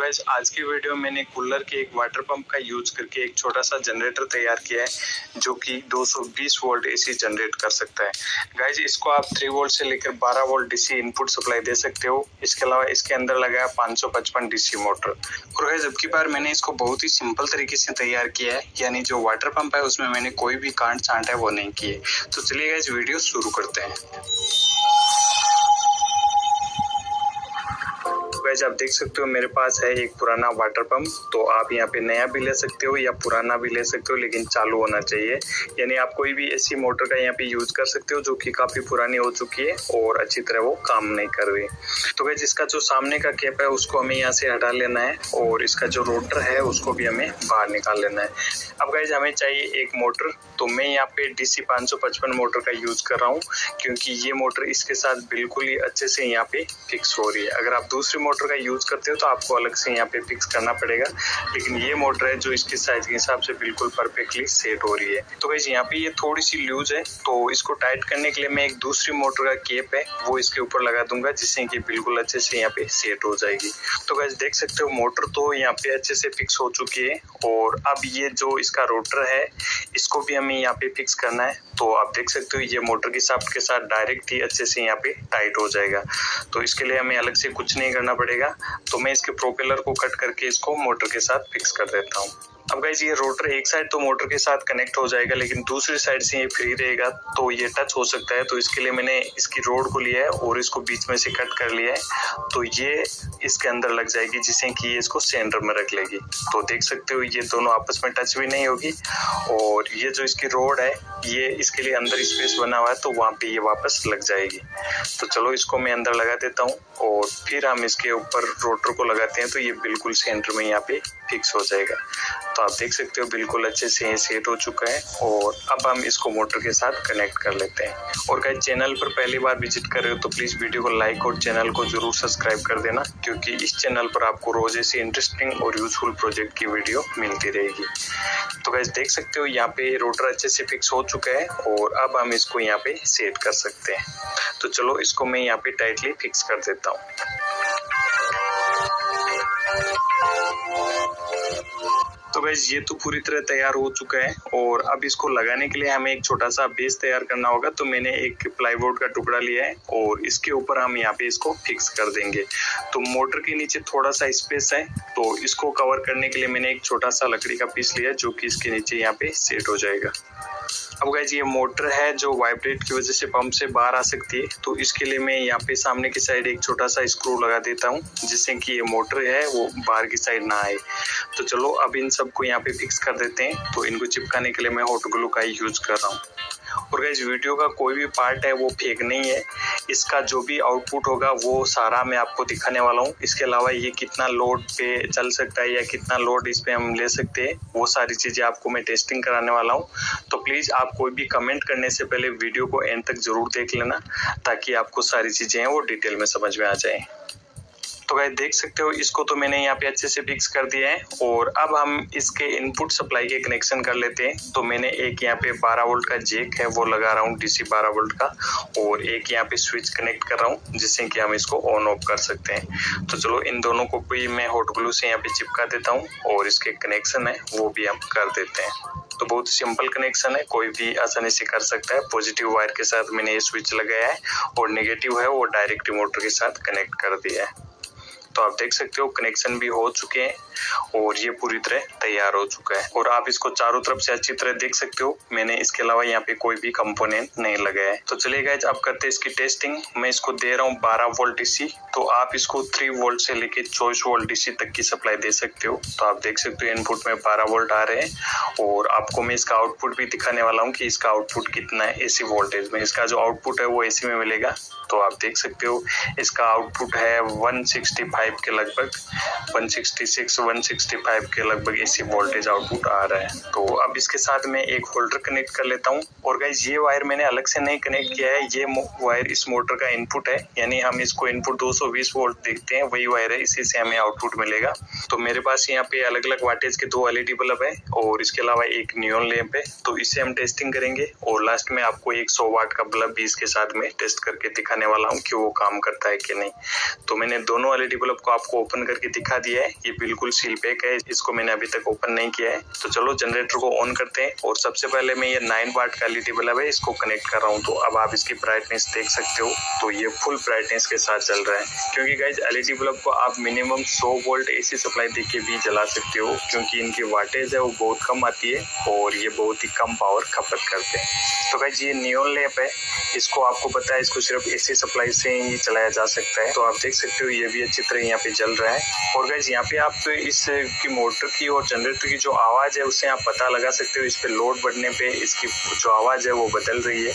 Guys आज की video में मैंने कूलर के एक वाटर पंप का यूज करके एक छोटा सा जनरेटर तैयार किया है जो कि 220 वोल्ट एसी जनरेट कर सकता है। गाइस इसको आप 3 वोल्ट से लेकर 12 वोल्ट डीसी इनपुट सप्लाई दे सकते हो। इसके अलावा इसके अंदर लगा है 555 डीसी मोटर। और गाइस अब की बार मैंने इसको बहुत ही सिंपल तरीके से तैयार किया है, यानी जो वाटर पंप है उसमें मैंने कोई भी कांट छांट है वो नहीं किए। तो चलिए गाइस वीडियो शुरू करते हैं। गाइस आप देख सकते हो मेरे पास है एक पुराना वाटर पंप। तो आप यहाँ पे नया भी ले सकते हो या पुराना भी ले सकते हो, लेकिन चालू होना चाहिए। यानी आप कोई भी ऐसी मोटर का यहाँ पे यूज कर सकते हो जो कि काफी पुरानी हो चुकी है और अच्छी तरह वो काम नहीं कर रही। तो गाइस इसका जो सामने का कैप है उसको हमें यहाँ से हटा लेना है और इसका जो रोटर है उसको भी हमें बाहर निकाल लेना है। अब गाइस हमें चाहिए एक मोटर। तो मैं यहाँ पे DC 555 मोटर का यूज कर रहा हूँ क्योंकि ये मोटर इसके साथ बिल्कुल ही अच्छे से यहाँ पे फिक्स हो रही है। अगर आप दूसरी मोटर का यूज करते हो तो आपको अलग से यहाँ पे फिक्स करना पड़ेगा, लेकिन ये मोटर है जो इसके साइज के हिसाब से बिल्कुल परफेक्टली सेट हो रही है। तो गाइस यहाँ पे ये थोड़ी सी लूज है, तो इसको टाइट करने के लिए मैं एक दूसरी मोटर का केप है वो इसके ऊपर लगा दूंगा, जिससे कि बिल्कुल अच्छे से यहाँ पे सेट हो जाएगी। तो गाइस देख सकते हो मोटर तो यहाँ पे अच्छे से फिक्स हो चुकी है और अब ये जो इसका रोटर है इसको भी हमें यहाँ पे फिक्स करना है। तो आप देख सकते हो ये मोटर की शाफ्ट के साथ डायरेक्ट ही अच्छे से यहाँ पे टाइट हो जाएगा। तो इसके लिए हमें अलग से कुछ नहीं करना पड़ेगा। तो मैं इसके प्रोपेलर को कट करके इसको मोटर के साथ फिक्स कर देता हूँ। अब गाइस ये रोटर एक साइड तो मोटर के साथ कनेक्ट हो जाएगा, लेकिन दूसरी साइड से ये फ्री रहेगा तो ये टच हो सकता है। तो इसके लिए मैंने इसकी रोड को लिया है और इसको बीच में से कट कर लिया है। तो ये इसके अंदर लग जाएगी, जिससे कि ये इसको सेंटर में रख लेगी। तो देख सकते हो ये दोनों आपस में टच भी नहीं होगी और ये जो इसकी रोड है ये इसके लिए अंदर स्पेस बना हुआ है तो वहां पे ये वापस लग जाएगी। तो चलो इसको मैं अंदर लगा देता हूँ और फिर हम इसके ऊपर रोटर को लगाते हैं तो ये बिल्कुल सेंटर में यहाँ पे फिक्स हो जाएगा। तो आप देख सकते हो बिल्कुल अच्छे से ये सेट हो चुका है और अब हम इसको मोटर के साथ कनेक्ट कर लेते हैं। और गाइस चैनल पर पहली बार विजिट कर रहे हो तो प्लीज वीडियो को लाइक और चैनल को जरूर सब्सक्राइब कर देना, क्योंकि इस चैनल पर आपको रोज ऐसी इंटरेस्टिंग और यूजफुल प्रोजेक्ट की वीडियो मिलती रहेगी। तो गाइस देख सकते हो यहाँ पे रोटर अच्छे से फिक्स हो चुका है और अब हम इसको यहाँ पे सेट कर सकते हैं। तो चलो इसको मैं यहाँ पे टाइटली फिक्स कर देता हूँ। तो गाइस ये तो पूरी तरह तैयार हो चुका है और अब इसको लगाने के लिए हमें एक छोटा सा बेस तैयार करना होगा। तो मैंने एक प्लाईवुड का टुकड़ा लिया है और इसके ऊपर हम यहाँ पे इसको फिक्स कर देंगे। तो मोटर के नीचे थोड़ा सा स्पेस है, तो इसको कवर करने के लिए मैंने एक छोटा सा लकड़ी का पीस लिया जो कि इसके नीचे यहाँ पे सेट हो जाएगा। अब गाइस ये मोटर है जो वाइब्रेट की वजह से पंप से बाहर आ सकती है, तो इसके लिए मैं यहाँ पे सामने की साइड एक छोटा सा स्क्रू लगा देता हूँ, जिससे कि ये मोटर है वो बाहर की साइड ना आए। तो चलो अब इन सबको यहाँ पे फिक्स कर देते हैं। तो इनको चिपकाने के लिए मैं हॉट ग्लू का ही यूज कर रहा हूँ। और गाइस वीडियो का कोई भी पार्ट है वो फेक नहीं है, इसका जो भी आउटपुट होगा वो सारा मैं आपको दिखाने वाला हूँ। इसके अलावा ये कितना लोड पे चल सकता है या कितना लोड इस पे हम ले सकते हैं वो सारी चीजें आपको मैं टेस्टिंग कराने वाला हूँ। तो प्लीज आप कोई भी कमेंट करने से पहले वीडियो को एंड तक जरूर देख लेना, ताकि आपको सारी चीजें हैं वो डिटेल में समझ में आ जाए। तो गाइस देख सकते हो इसको तो मैंने यहाँ पे अच्छे से फिक्स कर दिया है और अब हम इसके इनपुट सप्लाई के कनेक्शन कर लेते हैं। तो मैंने एक यहाँ पे 12 वोल्ट का जैक है वो लगा रहा हूँ DC 12 वोल्ट का, और एक यहाँ पे स्विच कनेक्ट कर रहा हूँ जिससे कि हम इसको ऑन ऑफ कर सकते हैं। तो चलो इन दोनों को भी मैं हॉट ग्लू से यहाँ पे चिपका देता हूँ और इसके कनेक्शन है वो भी हम कर देते हैं। तो बहुत सिंपल कनेक्शन है, कोई भी आसानी से कर सकता है। पॉजिटिव वायर के साथ मैंने ये स्विच लगाया है और नेगेटिव है वो डायरेक्ट मोटर के साथ कनेक्ट कर दिया है। तो आप देख सकते हो कनेक्शन भी हो चुके हैं और ये पूरी तरह तैयार हो चुका है। और आप इसको चारों तरफ से अच्छी तरह देख सकते हो, मैंने इसके अलावा यहाँ पे कोई भी कंपोनेंट नहीं लगाया है। तो चलिए गाइस अब करते हैं इसकी टेस्टिंग। मैं इसको दे रहा हूँ 12 वोल्ट DC, तो आप इसको 3 वोल्ट से लेके 24 वोल्ट DC तक की सप्लाई दे सकते हो। तो आप देख सकते हो इनपुट में 12 वोल्ट आ रहे हैं और आपको मैं इसका आउटपुट भी दिखाने वाला हूँ कि इसका आउटपुट कितना है AC वोल्टेज में। इसका जो आउटपुट है वो AC में मिलेगा। तो आप देख सकते हो इसका आउटपुट है 165 के लगभग, 165 के लगभग AC वोल्टेज आउटपुट आ रहा है। तो अब इसके साथ मैं एक होल्डर कनेक्ट कर लेता हूँ। और गाइस ये वायर मैंने अलग से नहीं कनेक्ट किया है, ये वायर इस मोटर का इनपुट है, यानी हम इसको इनपुट 220 वोल्ट देखते हैं वही वायर है, इसी से हमें आउटपुट मिलेगा। तो मेरे पास यहाँ पे अलग अलग वाटेज के 2 LED बल्ब है और इसके अलावा एक नियॉन लैंप है। तो इससे हम टेस्टिंग करेंगे और लास्ट में आपको एक 100 वाट का बल्ब भी इसके साथ में टेस्ट करके दिखाने वाला हूँ कि वो काम करता है कि नहीं। तो मैंने दोनों LED बल्ब बल्ब को आपको ओपन करके दिखा दिया है, ये बिल्कुल सील पैक है, इसको मैंने अभी तक ओपन नहीं किया है। तो चलो जनरेटर को ऑन करते हैं और सबसे पहले मैं ये 9 वाट का एलईडी बल्ब है इसको कनेक्ट कर रहा हूँ। तो अब आप इसकी ब्राइटनेस देख सकते हो, तो ये फुल ब्राइटनेस के साथ चल रहा है। क्योंकि गाइज एलईडी बल्ब को आप मिनिमम 100 वोल्ट एसी सप्लाई देके भी जला सकते हो, क्योंकि इनकी वाटेज है वो बहुत कम आती है और ये बहुत ही कम पावर खपत करते हैं। तो गाइज ये नियॉन लैंप है, इसको आपको पता है इसको सिर्फ एसी सप्लाई से ही चलाया जा सकता है। तो आप देख सकते हो ये भी अच्छी तरह यहाँ पे जल रहा है। और गाइज यहाँ पे आप इस की मोटर की और जनरेटर की जो आवाज है उससे आप पता लगा सकते हो, इस पे लोड बढ़ने पे इसकी जो आवाज है वो बदल रही है,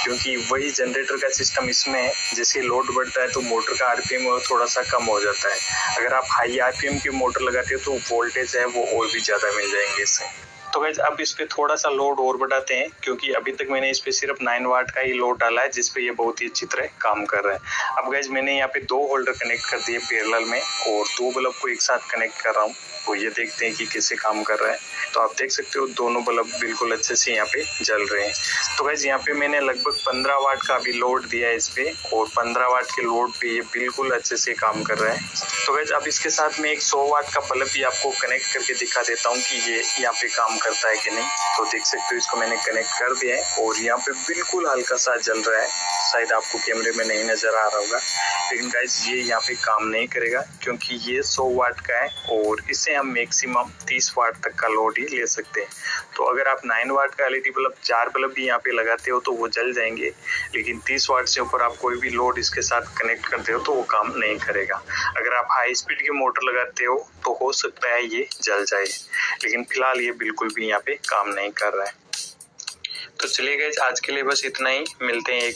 क्योंकि वही जनरेटर का सिस्टम इसमें है। जैसे लोड बढ़ता है तो मोटर का आरपीएम थोड़ा सा कम हो जाता है। अगर आप हाई आरपीएम की मोटर लगाते हो तो वोल्टेज है वो और भी ज्यादा मिल जाएंगे इससे। तो गाइज अब इस पे थोड़ा सा लोड और बढ़ाते हैं, क्योंकि अभी तक मैंने इस पे सिर्फ 9 वाट का ही लोड डाला है, जिसपे ये बहुत ही अच्छी तरह काम कर रहा है। अब गाइज मैंने यहाँ पे 2 होल्डर कनेक्ट कर दिए पैरेलल में और 2 बल्ब को एक साथ कनेक्ट कर रहा हूँ। तो ये देखते हैं कि कैसे काम कर रहा है। तो आप देख सकते हो दोनों बल्ब बिल्कुल अच्छे से यहाँ पे जल रहे हैं। तो गाइज यहाँ पे मैंने लगभग 15 वाट का अभी लोड दिया है इस पे, और 15 वाट के लोड पे ये बिल्कुल अच्छे से काम कर रहा है। तो गाइज अब इसके साथ में एक 100 वाट का बल्ब भी आपको कनेक्ट करके दिखा देता हूँ कि ये यहाँ पे काम करता है कि नहीं। तो देख सकते हो इसको मैंने कनेक्ट कर दिया है और यहाँ पे बिल्कुल हल्का सा जल रहा है। शायद आपको कैमरे में नहीं नजर आ रहा होगा, लेकिन गाइज ये यहाँ पे काम नहीं करेगा, क्योंकि ये 100 वाट का है और इससे हम मैक्सिमम 30 वाट तक का लोड ही ले सकते हैं। तो अगर आप 9 वाट का एलईडी बल्ब 4 बल्ब भी यहाँ पे लगाते हो तो वो जल जाएंगे, लेकिन 30 वाट से ऊपर आप कोई भी लोड इसके साथ कनेक्ट करते हो तो वो काम नहीं करेगा। अगर आप हाई स्पीड की मोटर लगाते हो तो हो सकता है ये जल जाए, लेकिन फिलहाल ये बिल्कुल भी यहाँ पे काम नहीं कर रहा है। तो चलिए गाइस आज के लिए बस इतना ही, मिलते हैं एक